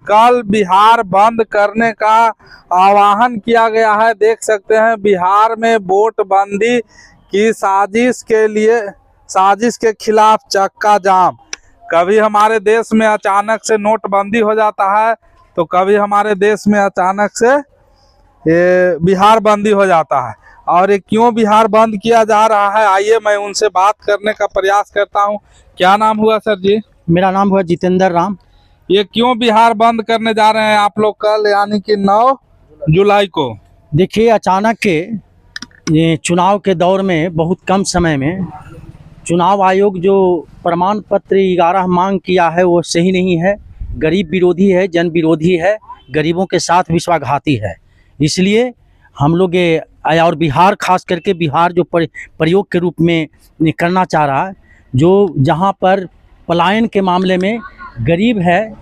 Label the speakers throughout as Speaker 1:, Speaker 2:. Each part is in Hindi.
Speaker 1: कल बिहार बंद करने का आह्वान किया गया है। देख सकते हैं बिहार में वोट बंदी की साजिश के खिलाफ चक्का जाम। कभी हमारे देश में अचानक से नोटबंदी हो जाता है तो कभी हमारे देश में अचानक से बिहार बंदी हो जाता है। और ये क्यों बिहार बंद किया जा रहा है, आइए मैं उनसे बात करने का प्रयास करता हूं। क्या नाम हुआ सर जी?
Speaker 2: मेरा नाम हुआ जितेंद्र राम।
Speaker 1: ये क्यों बिहार बंद करने जा रहे हैं आप लोग कल, यानी कि 9 जुलाई को?
Speaker 2: देखिए, अचानक के ये चुनाव के दौर में बहुत कम समय में चुनाव आयोग जो प्रमाण पत्र 11 मांग किया है वो सही नहीं है। गरीब विरोधी है, जन विरोधी है, गरीबों के साथ विश्वासघाती है। इसलिए हम लोग ये और बिहार खास करके बिहार जो प्रयोग के रूप में करना चाह रहा है, जो जहाँ पर पलायन के मामले में गरीब है,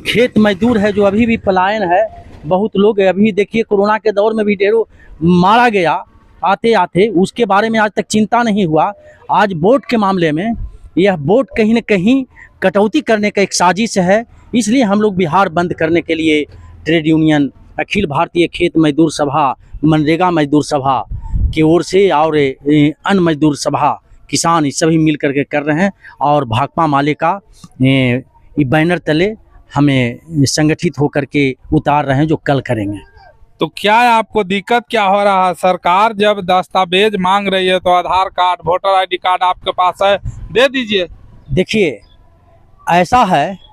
Speaker 2: खेत मजदूर है, जो अभी भी पलायन है। बहुत लोग अभी देखिए कोरोना के दौर में भी ढेरों मारा गया आते आते, उसके बारे में आज तक चिंता नहीं हुआ। आज वोट के मामले में यह वोट कहीं न कहीं कटौती करने का एक साजिश है। इसलिए हम लोग बिहार बंद करने के लिए ट्रेड यूनियन, अखिल भारतीय खेत मजदूर सभा, मनरेगा मजदूर सभा की ओर से और अन्य मजदूर सभा, किसान, ये सभी मिल करके कर रहे हैं। और भाकपा माले का ये बैनर तले हमें संगठित होकर के उतार रहे हैं, जो कल करेंगे।
Speaker 1: तो क्या आपको दिक्कत क्या हो रहा है? सरकार जब दस्तावेज मांग रही है तो आधार कार्ड, वोटर आईडी कार्ड आपके पास है, दे दीजिए।
Speaker 2: देखिए, ऐसा है,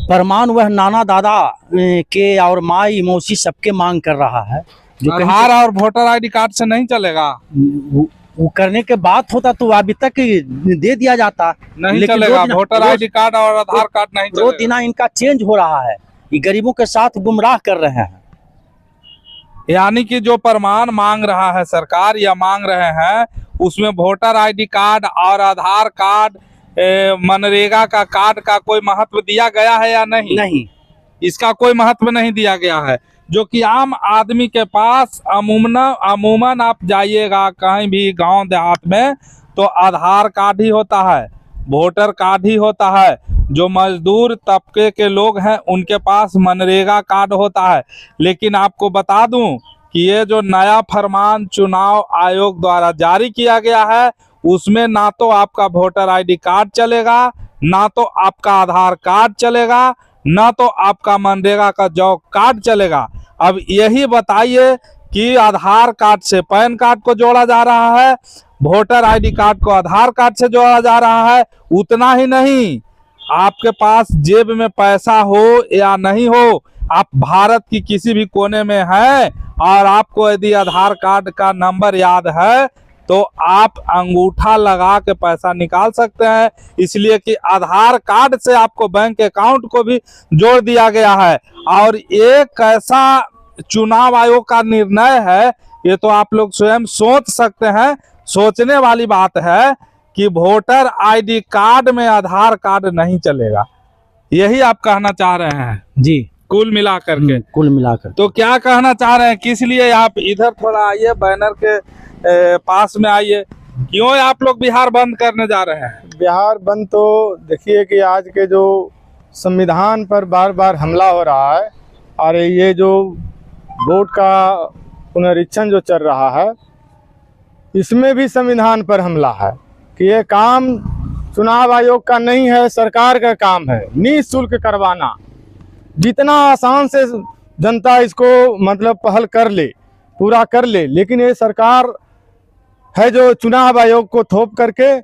Speaker 2: प्रमाण वह नाना दादा के और माई मौसी सबके मांग कर रहा है। जो
Speaker 1: आधार और वोटर आईडी कार्ड से नहीं चलेगा।
Speaker 2: वो करने के बाद होता तो अभी तक दे दिया जाता,
Speaker 1: नहीं चलेगा। वोटर आईडी कार्ड और आधार कार्ड नहीं चलेगा।
Speaker 2: 2 दिन इनका चेंज हो रहा है, ये गरीबों के साथ गुमराह कर रहे हैं।
Speaker 1: यानी कि जो प्रमाण मांग रहा है सरकार या मांग रहे हैं, उसमें वोटर आईडी कार्ड और आधार कार्ड, मनरेगा का कार्ड का कोई महत्व दिया गया है या नहीं?
Speaker 2: नहीं,
Speaker 1: इसका कोई महत्व नहीं दिया गया है। जो कि आम आदमी के पास अमूमन आप जाइएगा कहीं भी गांव देहात में तो आधार कार्ड ही होता है, वोटर कार्ड ही होता है। जो मजदूर तबके के लोग हैं उनके पास मनरेगा कार्ड होता है। लेकिन आपको बता दूं कि ये जो नया फरमान चुनाव आयोग द्वारा जारी किया गया है, उसमें ना तो आपका वोटर आईडी कार्ड चलेगा, ना तो आपका आधार कार्ड चलेगा, ना तो आपका मनरेगा का जॉब कार्ड चलेगा। अब यही बताइए कि आधार कार्ड से पैन कार्ड को जोड़ा जा रहा है, वोटर आईडी कार्ड को आधार कार्ड से जोड़ा जा रहा है। उतना ही नहीं, आपके पास जेब में पैसा हो या नहीं हो, आप भारत की किसी भी कोने में हैं और आपको यदि आधार कार्ड का नंबर याद है तो आप अंगूठा लगा के पैसा निकाल सकते हैं। इसलिए कि आधार कार्ड से आपको बैंक अकाउंट को भी जोड़ दिया गया है। और ये कैसा चुनाव आयोग का निर्णय है, ये तो आप लोग स्वयं सोच सकते हैं। सोचने वाली बात है कि वोटर आईडी कार्ड में आधार कार्ड नहीं चलेगा, यही आप कहना चाह रहे हैं
Speaker 2: जी,
Speaker 1: कुल मिलाकर के?
Speaker 2: कुल मिलाकर
Speaker 1: तो क्या कहना चाह रहे हैं, किस लिए आप इधर थोड़ा आइए, बैनर के पास में आइए। क्यों आप लोग बिहार बंद करने जा रहे हैं?
Speaker 3: बिहार बंद तो देखिए कि आज के जो संविधान पर बार बार हमला हो रहा है और ये जो वोट का पुनरीक्षण जो चल रहा है, इसमें भी संविधान पर हमला है कि ये काम चुनाव आयोग का नहीं है, सरकार का काम है निःशुल्क करवाना। जितना आसान से जनता इसको मतलब पहल कर ले, पूरा कर ले, लेकिन ये सरकार है जो चुनाव आयोग को थोप करके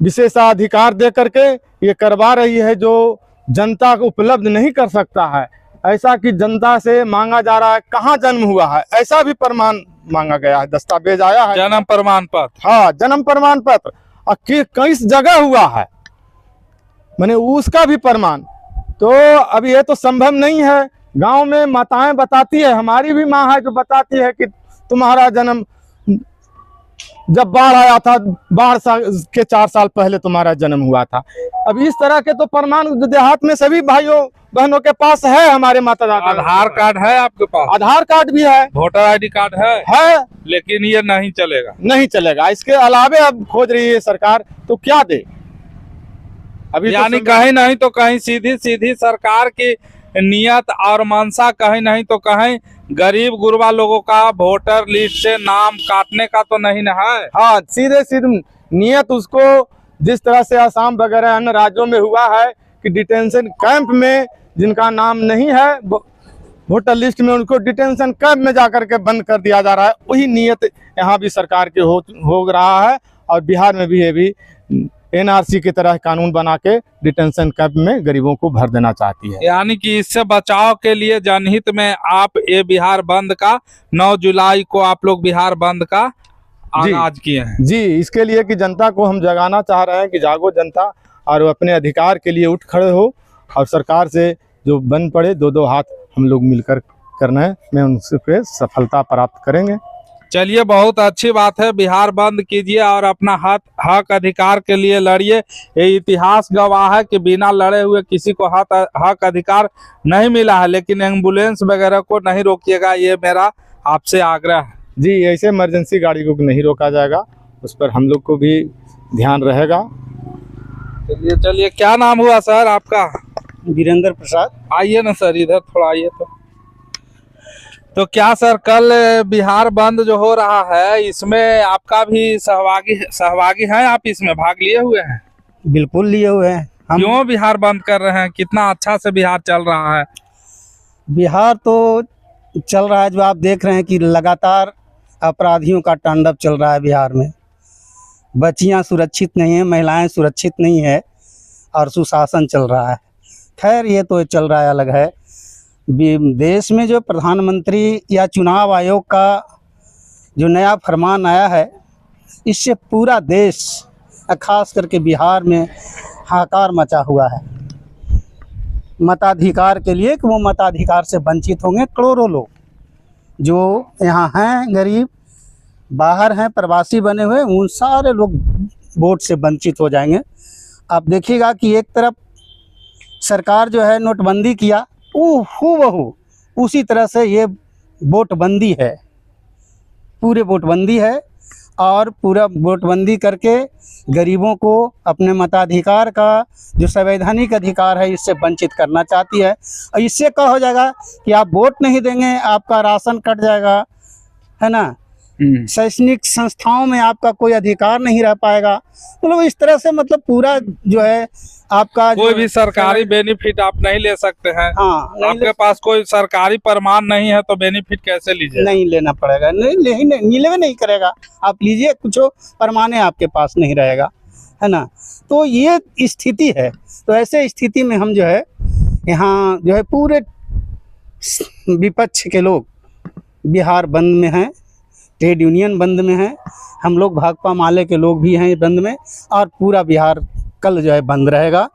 Speaker 3: विशेषाधिकार दे करके ये करवा रही है, जो जनता को उपलब्ध नहीं कर सकता है। ऐसा कि जनता से मांगा जा रहा है कहाँ जन्म हुआ है, ऐसा भी प्रमाण मांगा गया है, दस्तावेज आया है,
Speaker 1: जन्म प्रमाण पत्र।
Speaker 3: हाँ, जन्म प्रमाण पत्र, और किस जगह हुआ है मैंने उसका भी प्रमाण। तो अब ये तो संभव नहीं है। गांव में माताएं बताती है, हमारी भी माँ है जो बताती है कि तुम्हारा जन्म जब बाढ़ आया था, बाढ़ के 4 साल पहले तुम्हारा जन्म हुआ था। अब इस तरह के तो प्रमाण देहात में सभी भाइयों बहनों के पास है। हमारे माता दादा
Speaker 1: आधार कार्ड है आपके पास?
Speaker 3: आधार कार्ड भी है,
Speaker 1: वोटर आईडी कार्ड है, लेकिन ये नहीं चलेगा।
Speaker 3: नहीं चलेगा। इसके अलावे अब खोज रही है सरकार, तो क्या दे?
Speaker 1: अभी यानी कहीं नहीं तो कहीं सीधी सीधी सरकार की नियत और मंशा कहीं नहीं तो कहीं गरीब गुरबा लोगों का वोटर लिस्ट से नाम काटने का तो नहीं ना है।
Speaker 3: हाँ, सीधे सीधे नियत उसको जिस तरह से आसाम वगैरह अन्य राज्यों में हुआ है कि डिटेंशन कैंप में जिनका नाम नहीं है वोटर लिस्ट में, उनको डिटेंशन कैंप में जाकर के बंद कर दिया जा रहा है। वही नियत यहाँ भी सरकार के हो रहा है। और बिहार में भी ये भी एनआरसी की तरह कानून बना के डिटेंशन कैंप में गरीबों को भर देना चाहती है।
Speaker 1: यानी कि इससे बचाव के लिए जनहित में आप ये बिहार बंद का 9 जुलाई को आप लोग बिहार बंद का आगाज किए हैं।
Speaker 3: जी, इसके लिए कि जनता को हम जगाना चाह रहे हैं कि जागो जनता और वो अपने अधिकार के लिए उठ खड़े हो और सरकार से जो बन पड़े दो हाथ हम लोग मिलकर करने में उनसे सफलता प्राप्त करेंगे।
Speaker 1: चलिए, बहुत अच्छी बात है। बिहार बंद कीजिए और अपना हक अधिकार के लिए लड़िए। ये इतिहास गवाह है कि बिना लड़े हुए किसी को हक अधिकार नहीं मिला है। लेकिन एम्बुलेंस वगैरह को नहीं रोकिएगा, ये मेरा आपसे आग्रह है।
Speaker 3: जी, ऐसे इमरजेंसी गाड़ी को नहीं रोका जाएगा, उस पर हम लोग को भी ध्यान रहेगा।
Speaker 1: चलिए, क्या नाम हुआ सर आपका?
Speaker 2: वीरेंद्र प्रसाद।
Speaker 1: आइए ना सर, इधर थोड़ा आइए। तो क्या सर, कल बिहार बंद जो हो रहा है इसमें आपका भी सहभागी हैं? आप इसमें भाग लिए हुए हैं?
Speaker 2: बिल्कुल लिए हुए हैं हम।
Speaker 1: क्यों बिहार बंद कर रहे हैं? कितना अच्छा से बिहार चल रहा है।
Speaker 2: बिहार तो चल रहा है, जो आप देख रहे हैं कि लगातार अपराधियों का तांडव चल रहा है बिहार में। बच्चियां सुरक्षित नहीं है, महिलाएं सुरक्षित नहीं है और सुशासन चल रहा है। खैर, ये तो चल रहा है, अलग है। देश में जो प्रधानमंत्री या चुनाव आयोग का जो नया फरमान आया है, इससे पूरा देश खास करके बिहार में हाहाकार मचा हुआ है मताधिकार के लिए, कि वो मताधिकार से वंचित होंगे। करोड़ों लोग जो यहाँ हैं, गरीब बाहर हैं, प्रवासी बने हुए, उन सारे लोग वोट से वंचित हो जाएंगे। आप देखिएगा कि एक तरफ सरकार जो है नोटबंदी किया, हूबहू उसी तरह से ये वोटबंदी है, पूरे वोटबंदी है। और पूरा वोटबंदी करके गरीबों को अपने मताधिकार का जो संवैधानिक अधिकार है इससे वंचित करना चाहती है। और इससे क्या हो जाएगा कि आप वोट नहीं देंगे, आपका राशन कट जाएगा, है ना। शैक्षणिक संस्थाओं में आपका कोई अधिकार नहीं रह पाएगा। मतलब इस तरह से, मतलब पूरा जो है आपका
Speaker 1: कोई भी सरकारी बेनिफिट आप नहीं ले सकते हैं।
Speaker 2: हाँ,
Speaker 1: आपके पास कोई सरकारी प्रमाण नहीं है तो बेनिफिट कैसे लीजिए?
Speaker 2: नहीं लेना पड़ेगा, नहीं मिलेगा, नहीं करेगा। आप लीजिए, कुछ प्रमाण आपके पास नहीं रहेगा, है ना। तो ये स्थिति है। तो ऐसे स्थिति में हम जो है यहाँ जो है पूरे विपक्ष के लोग बिहार बंद में हैं, ट्रेड यूनियन बंद में है, हम लोग भाकपा माले के लोग भी हैं बंद में, और पूरा बिहार कल जो है बंद रहेगा।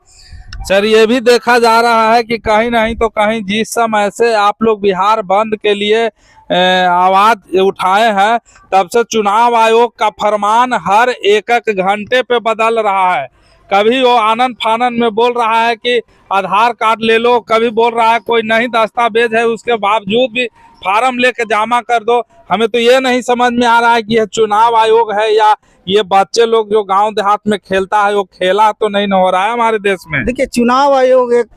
Speaker 1: सर, ये भी देखा जा रहा है कि कहीं नहीं तो कहीं जिस समय से आप लोग बिहार बंद के लिए आवाज उठाए हैं, तब से चुनाव आयोग का फरमान हर एक घंटे पे बदल रहा है। कभी वो आनन फानन में बोल रहा है कि आधार कार्ड ले लो, कभी बोल रहा है कोई नहीं दस्तावेज है उसके बावजूद भी फार्म लेके जमा कर दो। हमें तो ये नहीं समझ में आ रहा है कि यह चुनाव आयोग है या ये बच्चे लोग जो गांव देहात में खेलता है वो खेला तो नहीं हो रहा है हमारे देश में।
Speaker 2: देखिए, चुनाव आयोग एक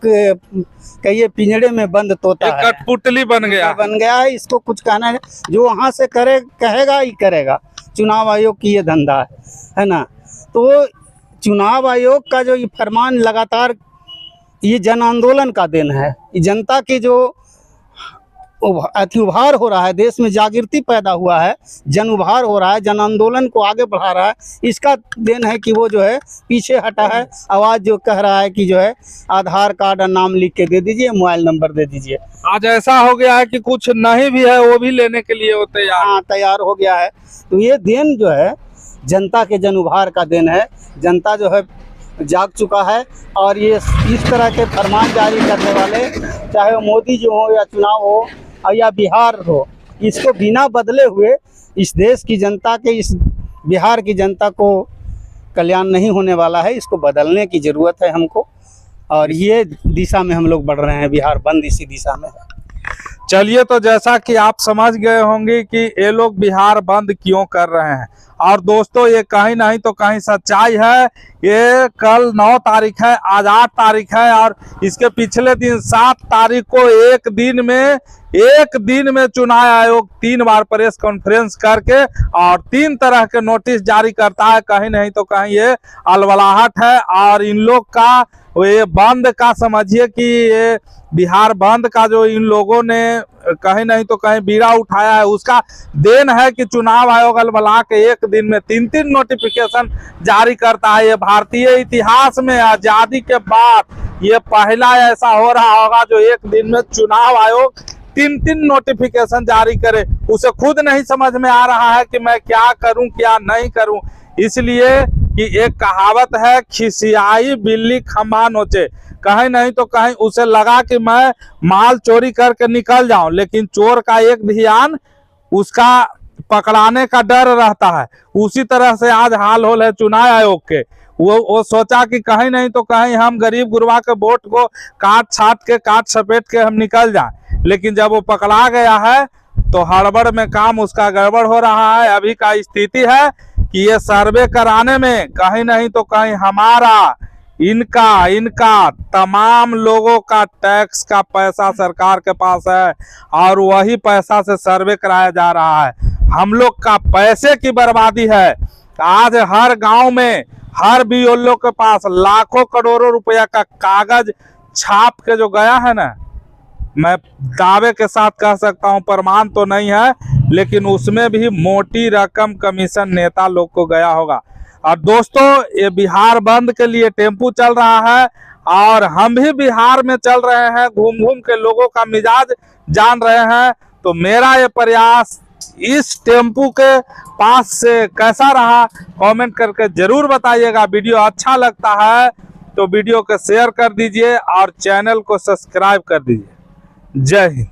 Speaker 2: कहिए पिंजड़े में बंद तोता है,
Speaker 1: कठपुतली बन गया
Speaker 2: है। इसको कुछ कहना है, जो वहाँ से कहेगा ही करेगा। चुनाव आयोग की ये धंधा है ना। तो चुनाव आयोग का जो ये फरमान लगातार, ये जन आंदोलन का दिन है। जनता की जो उभार हो रहा है, देश में जागृति पैदा हुआ है, जन उभार हो रहा है, जन आंदोलन को आगे बढ़ा रहा है, इसका देन है कि वो जो है पीछे हटा है। आवाज़ जो कह रहा है कि जो है आधार कार्ड और नाम लिख के दे दीजिए, मोबाइल नंबर दे दीजिए।
Speaker 1: आज ऐसा हो गया है कि कुछ नहीं भी है वो भी लेने के लिए वो
Speaker 2: तैयार हो गया है। तो ये दिन जो है जनता के जन उभार का दिन है। जनता जो है जाग चुका है और ये इस तरह के फरमान जारी करने वाले, चाहे वो मोदी जी हो या चुनाव हो या बिहार हो, इसको बिना बदले हुए इस देश की जनता के, इस बिहार की जनता को कल्याण नहीं होने वाला है। इसको बदलने की ज़रूरत है हमको, और ये दिशा में हम लोग बढ़ रहे हैं। बिहार बंद इसी दिशा में है।
Speaker 1: चलिए, तो जैसा कि आप समझ गए होंगे कि ये लोग बिहार बंद क्यों कर रहे हैं। और दोस्तों, ये कहीं नहीं तो कहीं सच्चाई है। ये कल 9 तारीख है, आज 8 तारीख है, और इसके पिछले दिन 7 तारीख को एक दिन में चुनाव आयोग 3 बार प्रेस कॉन्फ्रेंस करके और 3 तरह के नोटिस जारी करता है। कहीं नहीं तो कहीं ये अलबलाहट है। और इन लोग का ये बंद का समझिए कि ये बिहार बंद का जो इन लोगों ने कहीं नहीं तो कहीं बीड़ा उठाया है, उसका देन है कि चुनाव आयोग अलबला के एक दिन में 3 नोटिफिकेशन जारी करता है। ये भारतीय इतिहास में आजादी के बाद ये पहला ऐसा हो रहा होगा जो एक दिन में चुनाव आयोग 3 नोटिफिकेशन जारी करे। उसे खुद नहीं समझ में आ रहा है कि मैं क्या करूं क्या नहीं करूं। इसलिए कि एक कहावत है, खिसियाई बिल्ली खंभा नोचे। कहीं नहीं तो कहीं उसे लगा कि मैं माल चोरी करके निकल जाऊं, लेकिन चोर का एक ध्यान उसका पकड़ाने का डर रहता है। उसी तरह से आज हाल होल है चुनाव आयोग के। वो सोचा कि कहीं नहीं तो कहीं हम गरीब गुरबा के वोट को काट सपेट के हम निकल जाएं, लेकिन जब वो पकड़ा गया है तो हड़बड़ में काम उसका गड़बड़ हो रहा है। अभी का स्थिति है कि ये सर्वे कराने में कहीं नहीं तो कहीं हमारा इनका तमाम लोगों का टैक्स का पैसा सरकार के पास है और वही पैसा से सर्वे कराया जा रहा है। हम लोग का पैसे की बर्बादी है। आज हर गांव में हर बीएलओ के पास लाखों करोड़ों रुपया का कागज छाप के जो गया है ना, मैं दावे के साथ कह सकता हूं, प्रमाण तो नहीं है, लेकिन उसमें भी मोटी रकम कमीशन नेता लोग को गया होगा। और दोस्तों, ये बिहार बंद के लिए टेम्पू चल रहा है और हम भी बिहार में चल रहे हैं, घूम घूम के लोगों का मिजाज जान रहे हैं। तो मेरा ये प्रयास इस टेम्पू के पास से कैसा रहा कमेंट करके जरूर बताइएगा। वीडियो अच्छा लगता है तो वीडियो को शेयर कर दीजिए और चैनल को सब्सक्राइब कर दीजिए। जय हिंद।